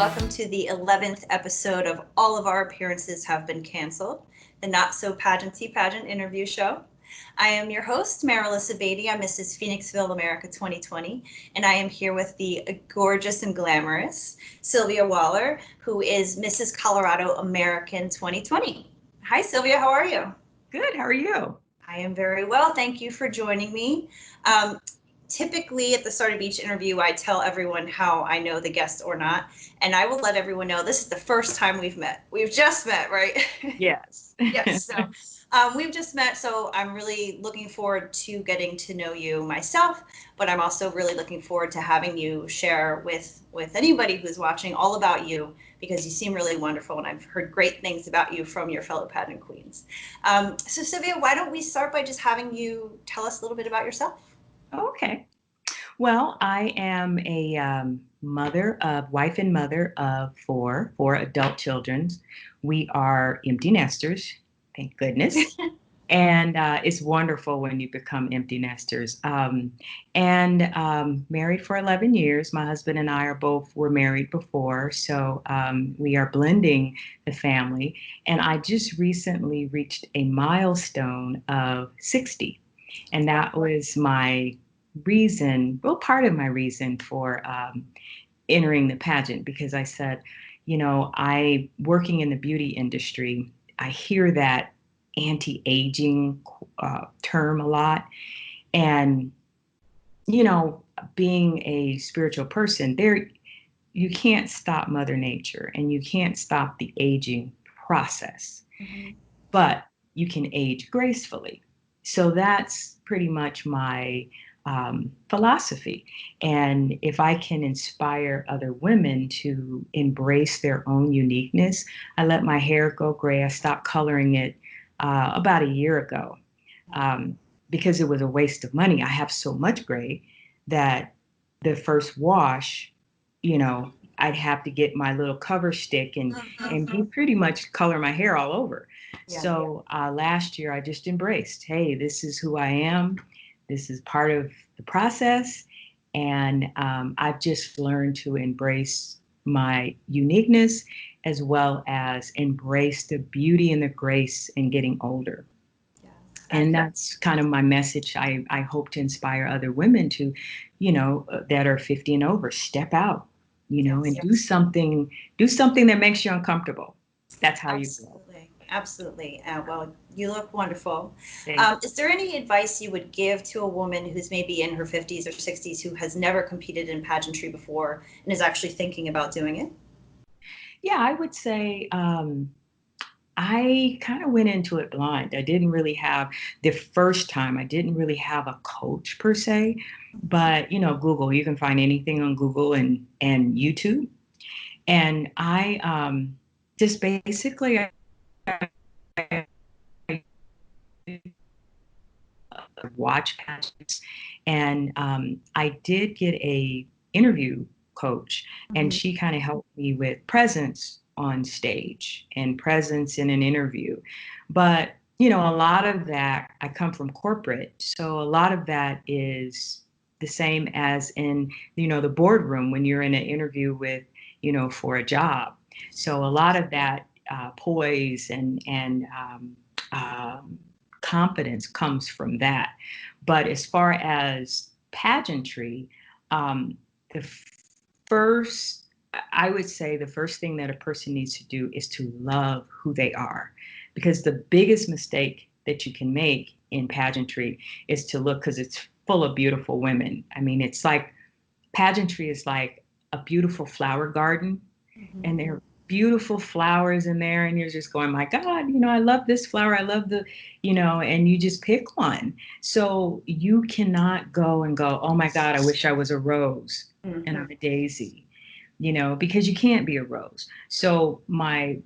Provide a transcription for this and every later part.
welcome to the 11th episode of All of Our Appearances Have Been Canceled, the Not So Pageanty Pageant interview show. I am your host, Marilisa Beatty. I'm Mrs. Phoenixville America 2020, and I am here with the gorgeous and glamorous Sylvia Waller, who is Mrs. Colorado American 2020. Hi, Sylvia. How are you? Good. How are you? I am very well. Thank you for joining me. Typically, at the start of each interview, I tell everyone how I know the guest or not, and I will let everyone know this is the first time we've met. We've just met, right? Yes. Yes. So we've just met, so I'm really looking forward to getting to know you myself, but I'm also really looking forward to having you share with anybody who's watching all about you, because you seem really wonderful, and I've heard great things about you from your fellow pageant queens. So Sylvia, why don't we start by just having you tell us a little bit about yourself? Okay. Well, I am a wife and mother of four adult children. We are empty nesters, thank goodness. And it's wonderful when you become empty nesters. Married for 11 years. My husband and I were married before, so we are blending the family. And I just recently reached a milestone of 60. And that was part of my reason for entering the pageant, because I said, I working in the beauty industry, I hear that anti-aging term a lot. And, being a spiritual person, you can't stop Mother Nature and you can't stop the aging process, but you can age gracefully. So that's pretty much my philosophy. And if I can inspire other women to embrace their own uniqueness, I let my hair go gray. I stopped coloring it about a year ago because it was a waste of money. I have so much gray that the first wash, I'd have to get my little cover stick and pretty much color my hair all over. Yeah. So last year I just embraced, hey, this is who I am. This is part of the process. And I've just learned to embrace my uniqueness as well as embrace the beauty and the grace in getting older. Yeah. And that's kind of my message. I hope to inspire other women to, that are 50 and over, step out, and do something that makes you uncomfortable. That's how you grow. Absolutely. Well, you look wonderful. Is there any advice you would give to a woman who's maybe in her 50s or 60s who has never competed in pageantry before and is actually thinking about doing it? Yeah, I would say I kind of went into it blind. I didn't really have a coach per se, but Google, you can find anything on Google and YouTube. And I just basically watch pageants, and I did get a interview coach, and she kind of helped me with presence on stage and presence in an interview. But a lot of that, I come from corporate, so a lot of that is the same as in the boardroom when you're in an interview with for a job. So a lot of that poise and confidence comes from that. But as far as pageantry, the first, I would say the first thing that a person needs to do is to love who they are. Because the biggest mistake that you can make in pageantry is to look, because it's full of beautiful women. I mean, it's like pageantry is like a beautiful flower garden, and there are beautiful flowers in there, and you're just going, my God, I love this flower. I love and you just pick one. So you cannot go and go, oh my God, I wish I was a rose and I'm a daisy, because you can't be a rose. So my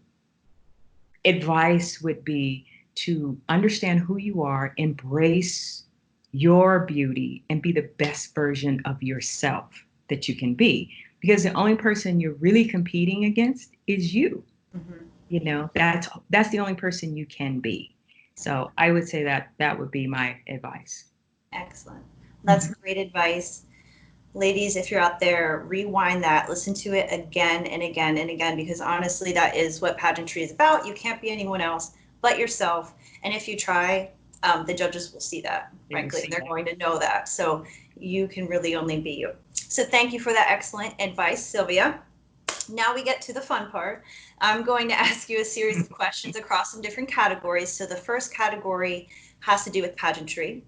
advice would be to understand who you are, embrace your beauty, and be the best version of yourself that you can be. Because the only person you're really competing against is you. That's the only person you can be. So I would say that would be my advice. Excellent. That's great advice. Ladies, if you're out there, rewind that, listen to it again and again and again, because honestly, that is what pageantry is about. You can't be anyone else but yourself. And if you try, the judges will see that, frankly, and they're going to know that. So you can really only be you. So thank you for that excellent advice, Sylvia. Now we get to the fun part. I'm going to ask you a series of questions across some different categories. So the first category has to do with pageantry.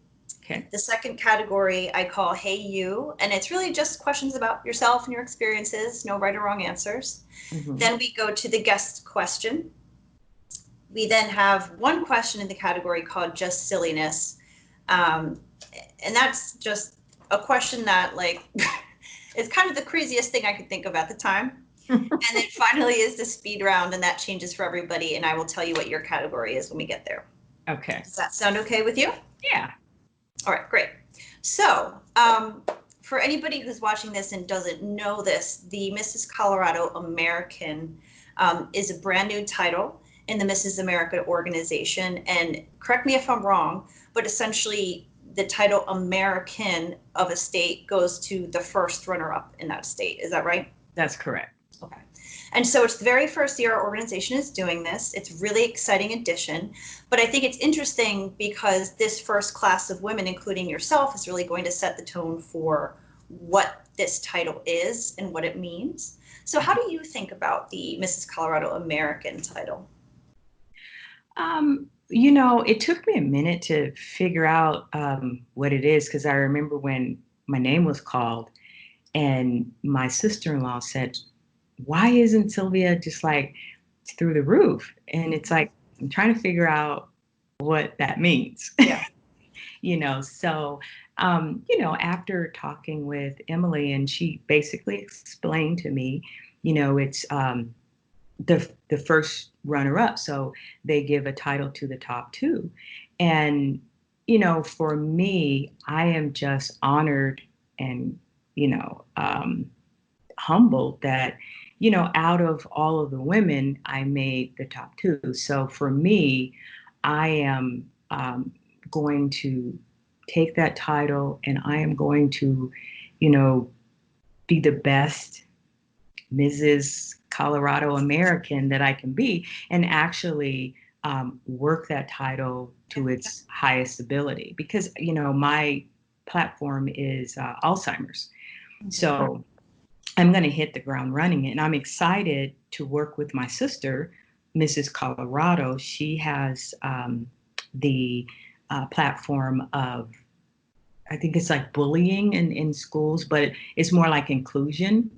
Okay. The second category I call Hey You, and it's really just questions about yourself and your experiences, no right or wrong answers. Then we go to the guest question. We then have one question in the category called Just Silliness. And that's just a question that, like, is kind of the craziest thing I could think of at the time. And then finally is the speed round, and that changes for everybody. And I will tell you what your category is when we get there. Okay. Does that sound okay with you? Yeah. All right, great. So for anybody who's watching this and doesn't know this, the Mrs. Colorado American is a brand new title in the Mrs. America organization. And correct me if I'm wrong, but essentially the title American of a state goes to the first runner-up in that state. Is that right? That's correct. Okay. And so it's the very first year our organization is doing this. It's really exciting addition. But I think it's interesting because this first class of women, including yourself, is really going to set the tone for what this title is and what it means. So how do you think about the Mrs. Colorado American title? It took me a minute to figure out what it is, because I remember when my name was called and my sister-in-law said, why isn't Sylvia just like through the roof? And it's like, I'm trying to figure out what that means. Yeah. So, after talking with Emily, and she basically explained to me, it's the first runner up. So they give a title to the top two. And, for me, I am just honored and, humbled that, out of all of the women, I made the top two. So for me, I am going to take that title, and I am going to, be the best Mrs. Colorado American that I can be, and actually work that title to its highest ability, because, my platform is Alzheimer's. So I'm going to hit the ground running, and I'm excited to work with my sister, Mrs. Colorado. She has the platform of, I think it's like bullying in schools, but it's more like inclusion.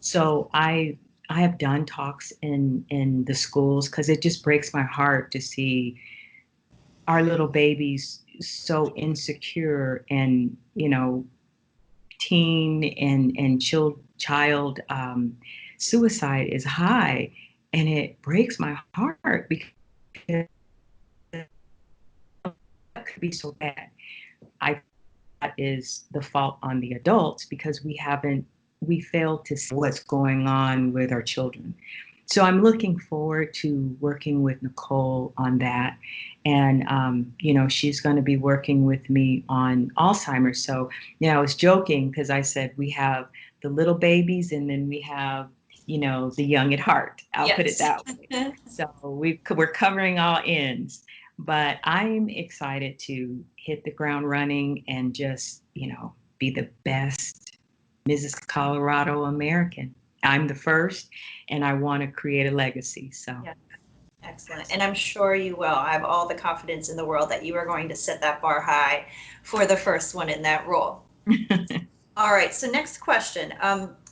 So I have done talks in the schools, because it just breaks my heart to see our little babies so insecure, and teen and child suicide is high, and it breaks my heart because it could be so bad. I that is the fault on the adults, because we failed to see what's going on with our children. So I'm looking forward to working with Nicole on that. And, she's going to be working with me on Alzheimer's. So, I was joking, because I said we have the little babies, and then we have, the young at heart. I'll put it that way. So we're covering all ends. But I'm excited to hit the ground running and just, be the best Mrs. Colorado American. I'm the first, and I want to create a legacy. So. Yeah. Excellent. And I'm sure you will. I have all the confidence in the world that you are going to set that bar high for the first one in that role. All right. So next question.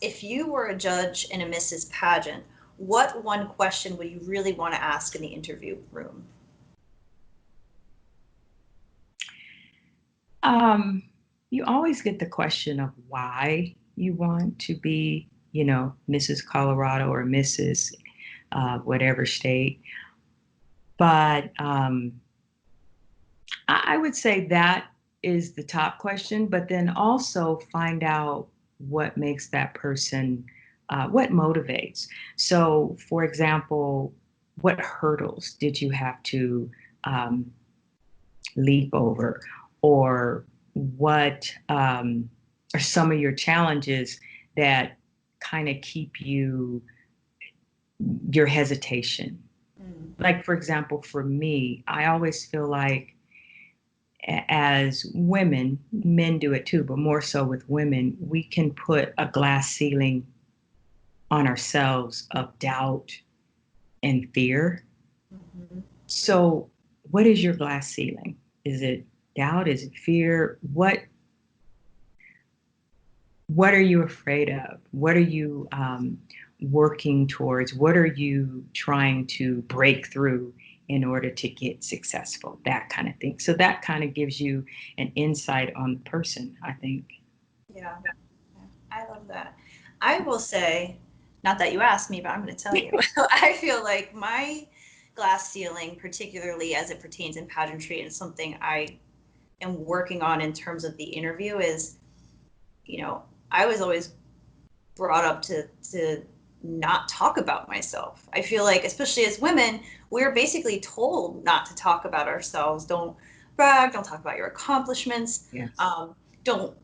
If you were a judge in a Mrs. Pageant, what one question would you really want to ask in the interview room? You always get the question of why you want to be, Mrs. Colorado or Mrs. Whatever state. But I would say that is the top question, but then also find out what makes that person, what motivates. So, for example, what hurdles did you have to leap over? Or what are some of your challenges that kind of keep your hesitation? Like, for example, for me, I always feel like as women, men do it too, but more so with women, we can put a glass ceiling on ourselves of doubt and fear. Mm-hmm. So, what is your glass ceiling? Is it doubt? Is it fear? What are you afraid of? What are you working towards? What are you trying to break through in order to get successful? That kind of thing. So that kind of gives you an insight on the person, I think. Yeah, I love that. I will say, not that you asked me, but I'm going to tell you. I feel like my glass ceiling, particularly as it pertains in pageantry, and something I am working on in terms of the interview, is, I was always brought up to not talk about myself. I feel like, especially as women, we're basically told not to talk about ourselves. Don't brag. Don't talk about your accomplishments. Yes. Don't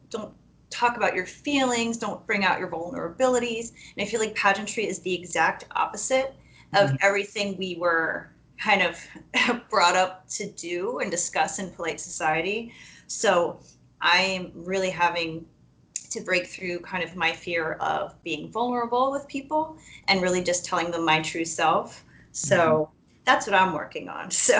talk about your feelings. Don't bring out your vulnerabilities. And I feel like pageantry is the exact opposite of Mhm. everything we were kind of brought up to do and discuss in polite society. So I'm really having to break through kind of my fear of being vulnerable with people and really just telling them my true self. Mhm. So that's what I'm working on. So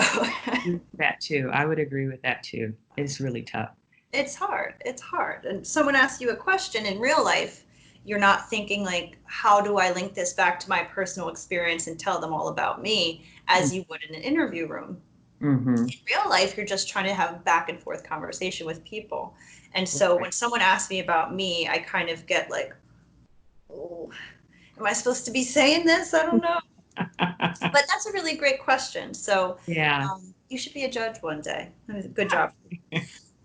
That too. I would agree with that too. It's really tough. it's hard. It's hard. And someone asks you a question in real life, you're not thinking like, how do I link this back to my personal experience and tell them all about me as you would in an interview room. Mm-hmm. In real life, you're just trying to have back and forth conversation with people. And so when someone asks me about me, I kind of get like, oh, am I supposed to be saying this? I don't know. But that's a really great question. So Yeah. you should be a judge one day. Good job.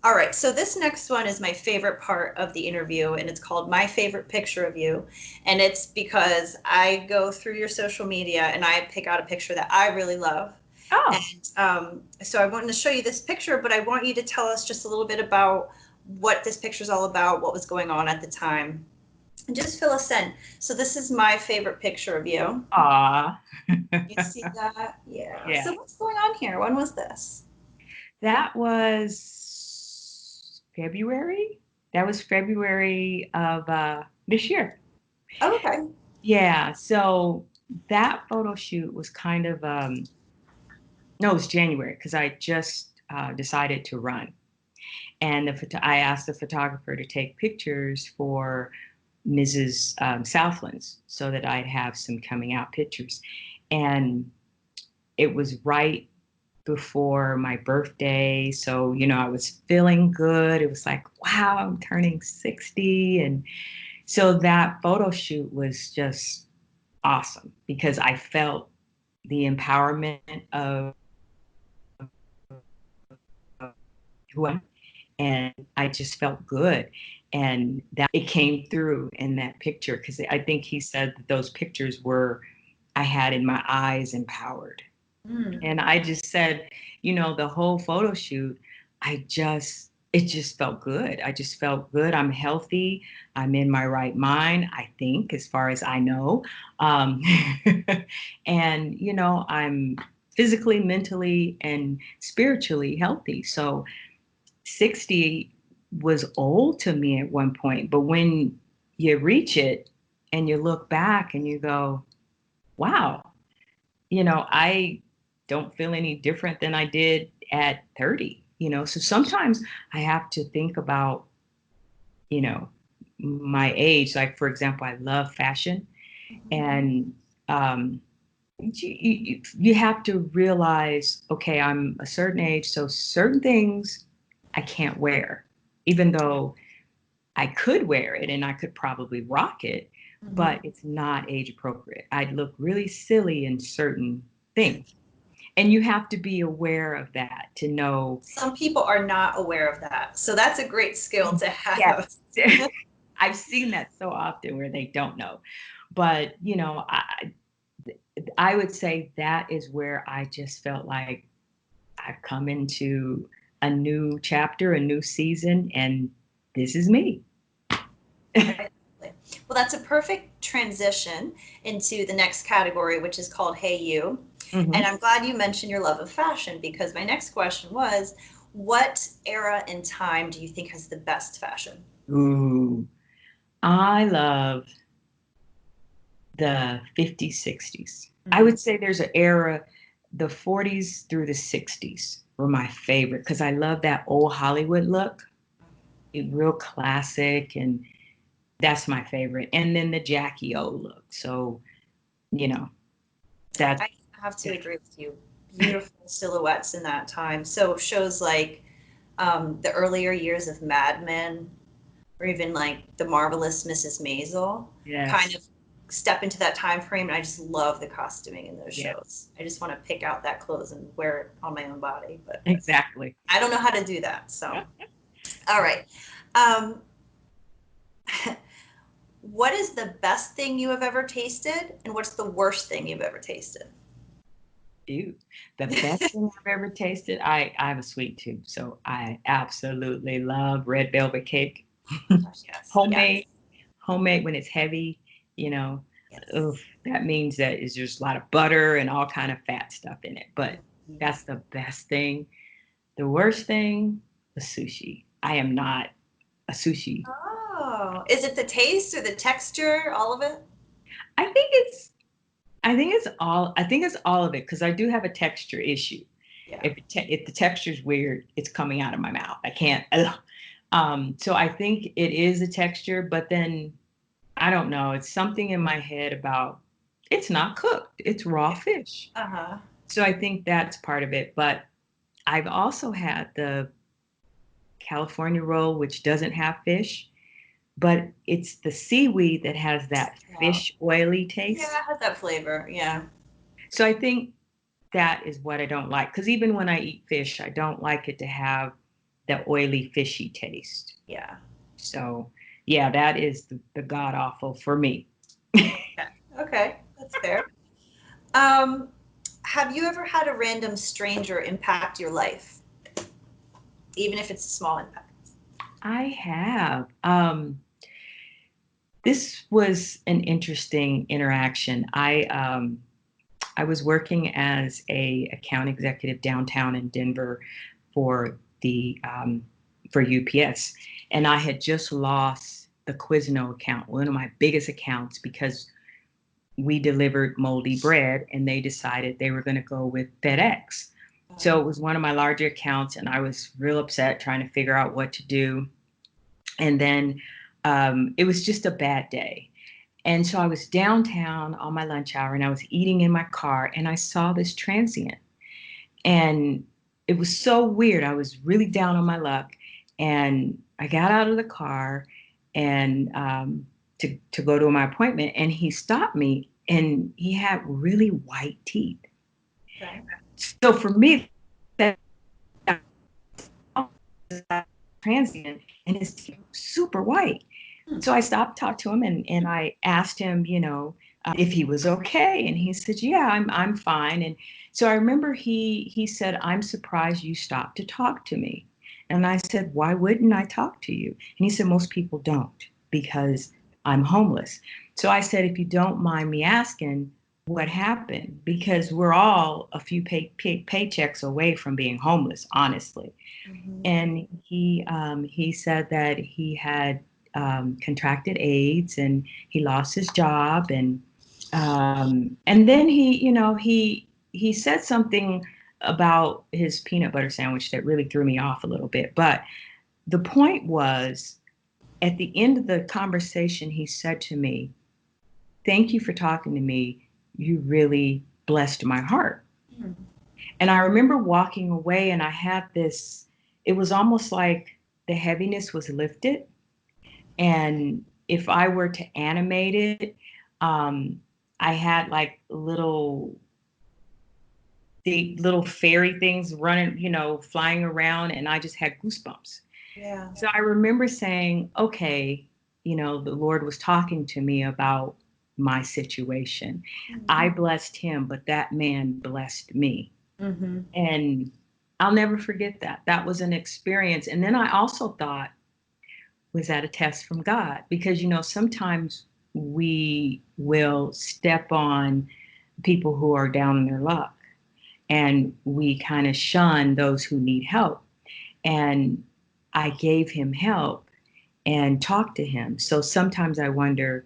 All right. So this next one is my favorite part of the interview, and it's called My Favorite Picture of You. And it's because I go through your social media and I pick out a picture that I really love. Oh, And so I wanted to show you this picture, but I want you to tell us just a little bit about what this picture is all about, what was going on at the time, and just fill us in. So this is my favorite picture of you. aw. You see that? Yeah. Yeah. So what's going on here? When was this? That was February. That was February of this year. Oh, okay. Yeah. So that photo shoot was kind of no, it was January because I just decided to run, and I asked the photographer to take pictures for Mrs. Southland's so that I'd have some coming out pictures, and it was right before my birthday. So, I was feeling good. It was like, wow, I'm turning 60. And so that photo shoot was just awesome because I felt the empowerment of who I am, and I just felt good. And that it came through in that picture because I think he said that those pictures were, I had in my eyes empowered. Mm. And I just said, the whole photo shoot, it just felt good. I just felt good. I'm healthy. I'm in my right mind, I think, as far as I know. Um, and, I'm physically, mentally, and spiritually healthy. So 60 was old to me at one point. But when you reach it and you look back and you go, wow, I don't feel any different than I did at 30, So sometimes I have to think about, you know, my age. Like, for example, I love fashion. And um, you have to realize, okay, I'm a certain age, so certain things I can't wear, even though I could wear it and I could probably rock it, but Mhm. it's not age appropriate. I'd look really silly in certain things. And you have to be aware of that to know. Some people are not aware of that. So that's a great skill to have. Yes. I've seen that so often where they don't know. But, I would say that is where I just felt like I've come into a new chapter, a new season, and this is me. Right. Well, that's a perfect transition into the next category, which is called Hey You. And Hmm. I'm glad you mentioned your love of fashion because my next question was, what era and time do you think has the best fashion? Ooh, I love the 50s, 60s. I Mhm. would say there's an era, the 40s through the 60s were my favorite because I love that old Hollywood look. Real classic, and that's my favorite. And then the Jackie O look. So, you know, that I have to agree with you. Beautiful silhouettes in that time. So shows like the earlier years of Mad Men, or even like the marvelous Mrs. Maisel, kind yes, of step into that time frame. And I just love the costuming in those yeah, shows. I just want to pick out that clothes and wear it on my own body, but exactly. I don't know how to do that. So, all right. Um, what is the best thing you have ever tasted, and what's the worst thing you've ever tasted? Ew. The best thing I've ever tasted, I have a sweet tooth, so I absolutely love red velvet cake. Gosh, yes, yes, Homemade, homemade when it's heavy, you know, oof, yes. that means that is just a lot of butter and all kind of fat stuff in it. But Mhm. that's the best thing. The worst thing, the sushi. I am not a sushi. Oh, is it the taste or the texture, all of it? I think it's I think it's all of it because I do have a texture issue. Yeah. If the texture's weird, it's coming out of my mouth. I can't. Ugh. So I think it is a texture, but then I don't know. It's something in my head about it's not cooked. It's raw Yeah. fish. Uh-huh. So I think that's part of it. But I've also had the California roll, which doesn't have fish, but it's the seaweed that has that Yeah. fish oily Yeah, taste. it has that flavor. Yeah. So I think that is what I don't like. Because even when I eat fish, I don't like it to have that oily, fishy taste. Yeah. So, yeah, that is the god awful for me. Okay. Okay. That's fair. Um, have you ever had a random stranger impact your life, even if it's a small impact? I have. This was an interesting interaction. I was working as a account executive downtown in Denver for the for UPS, and I had just lost the Quizno account, one of my biggest accounts, because we delivered moldy bread, and they decided they were going to go with FedEx. So it was one of my larger accounts, and I was real upset trying to figure out what to do. And then it was just a bad day. And so I was downtown on my lunch hour and I was eating in my car and I saw this transient. And it was so weird. I was really down on my luck. And I got out of the car and to go to my appointment. And he stopped me and he had really white teeth. Okay. So for me, that transient and his teeth were super white. Hmm. So I stopped, talked to him, and I asked him, if he was okay, and he said, "Yeah, I'm fine." And so I remember he said, "I'm surprised you stopped to talk to me." And I said, "Why wouldn't I talk to you?" And he said, "Most people don't because I'm homeless." So I said, "If you don't mind me asking, what happened? Because we're all a few paychecks away from being homeless, honestly." Mhm. And he said that he had contracted AIDS and he lost his job and then he said something about his peanut butter sandwich that really threw me off a little bit. But the point was, at the end of the conversation, he said to me, "Thank you for talking to me. You really blessed my heart." Hmm. And I remember walking away and I had this, it was almost like the heaviness was lifted. And if I were to animate it, I had like the little fairy things running, flying around, and I just had goosebumps. Yeah. So I remember saying, okay, the Lord was talking to me about my situation. I blessed him, but that man blessed me. Mm-hmm. And I'll never forget that. That was an experience. And then I also thought, was that a test from God? Because, sometimes we will step on people who are down in their luck, and we kind of shun those who need help. And I gave him help and talked to him. So sometimes I wonder,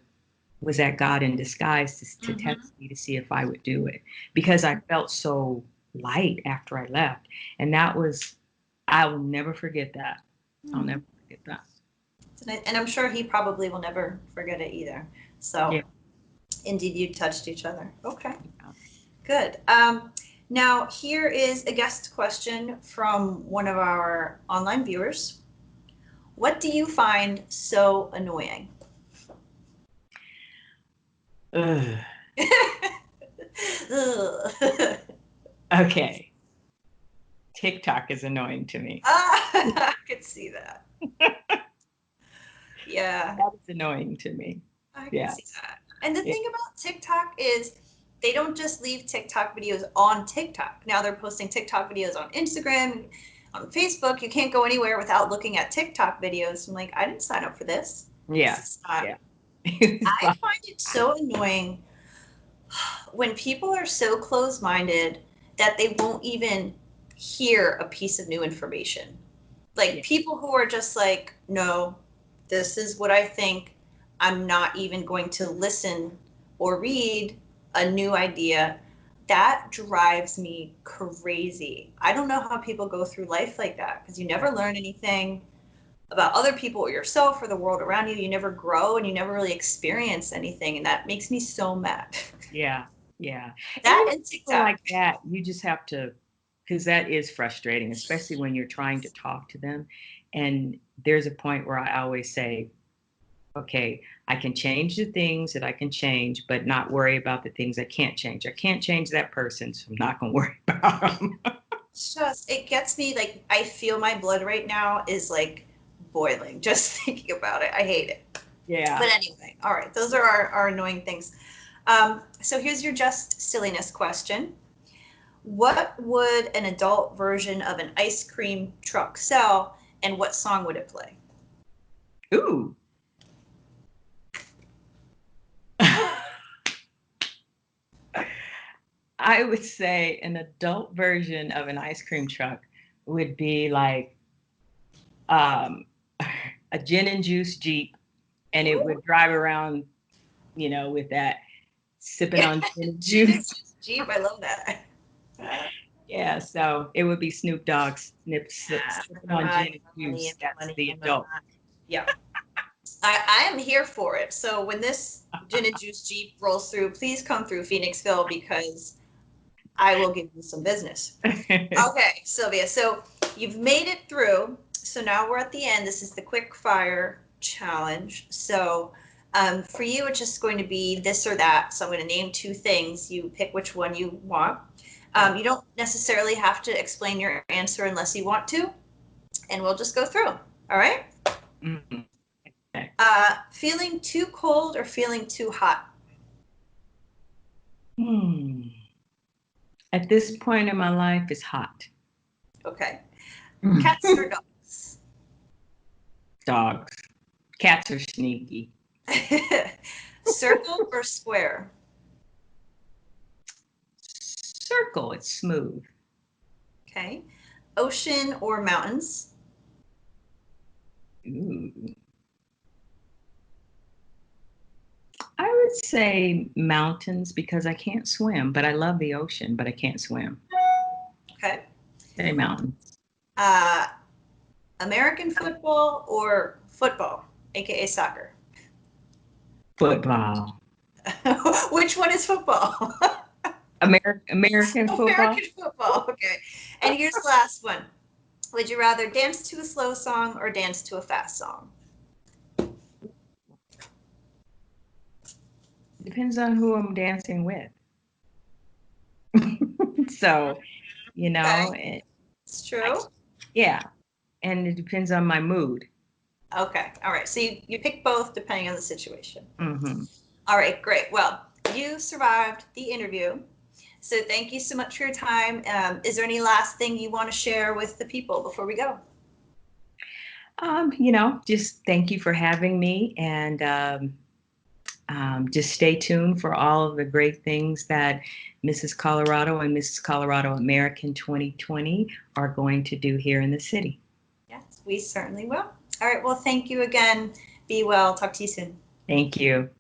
was that God in disguise to test me to see if I would do it? Because I felt so light after I left. And I will never forget that. I'll never forget that. And I'm sure he probably will never forget it either. So, Yeah. Indeed, you touched each other. Okay, Yeah. good. Now, here is a guest question from one of our online viewers. What do you find so annoying? Ugh. Ugh. Okay. TikTok is annoying to me. I could see that. Yeah, That is annoying to me. I can Yeah. see that. And the Yeah. thing about TikTok is they don't just leave TikTok videos on TikTok. Now they're posting TikTok videos on Instagram, on Facebook. You can't go anywhere without looking at TikTok videos. I'm like, I didn't sign up for this. Yeah. This is not. Yeah. I find it so annoying when people are so close-minded that they won't even hear a piece of new information. Like Yeah. people who are just like, no, this is what I think. I'm not even going to listen or read a new idea. That drives me crazy. I don't know how people go through life like that because you never learn anything about other people or yourself or the world around you. You never grow and you never really experience anything. And that makes me so mad. Yeah. Yeah. And That and people TikTok. like that, you just have to, because that is frustrating, especially when you're trying to talk to them. And there's a point where I always say, okay, I can change the things that I can change, but not worry about the things I can't change. I can't change that person, so I'm not going to worry about them. It gets me like, I feel my blood right now is like boiling just thinking about it. I hate it. Yeah. But anyway, all right, those are our annoying things. So here's your just silliness question. What would an adult version of an ice cream truck sell, and what song would it play? Ooh. I would say an adult version of an ice cream truck would be like um, a gin and juice Jeep, and it would drive around, with that sipping on gin and juice. Jeep, I love that. Yeah, so it would be Snoop Dogg sipping on gin and Money juice. and That's money the and adult. yeah. I am here for it. So when this gin and juice Jeep rolls through, please come through Phoenixville because I will give you some business. Okay, Sylvia, so you've made it through. So now we're at the end. This is the quick fire challenge. So for you, it's just going to be this or that. So I'm going to name two things. You pick which one you want. You don't necessarily have to explain your answer unless you want to, and we'll just go through. All right? Mhm. Okay. Feeling too cold or feeling too hot? Hmm. At this point in my life, it's hot. Okay. Cats or dogs? Dogs. Cats are sneaky. Circle or square? Circle, it's smooth. Okay. Ocean or mountains? Ooh. I would say mountains because I can't swim, but I love the ocean, but I can't swim. Okay. Say mountains. Uh, American football or football, aka soccer? Football. Which one is football? American football. American football. Okay. And here's the last one. Would you rather dance to a slow song or dance to a fast song? Depends on who I'm dancing with. So, Okay. it, It's I, true. yeah, and it depends on my mood. Okay. All right. So you pick both depending on the situation. Hmm. All right. Great. Well, you survived the interview. So thank you so much for your time. Is there any last thing you want to share with the people before we go? Just thank you for having me, and just stay tuned for all of the great things that Mrs. Colorado and Mrs. Colorado American 2020 are going to do here in the city. Yes, we certainly will. All right. Well, thank you again. Be well. Talk to you soon. Thank you.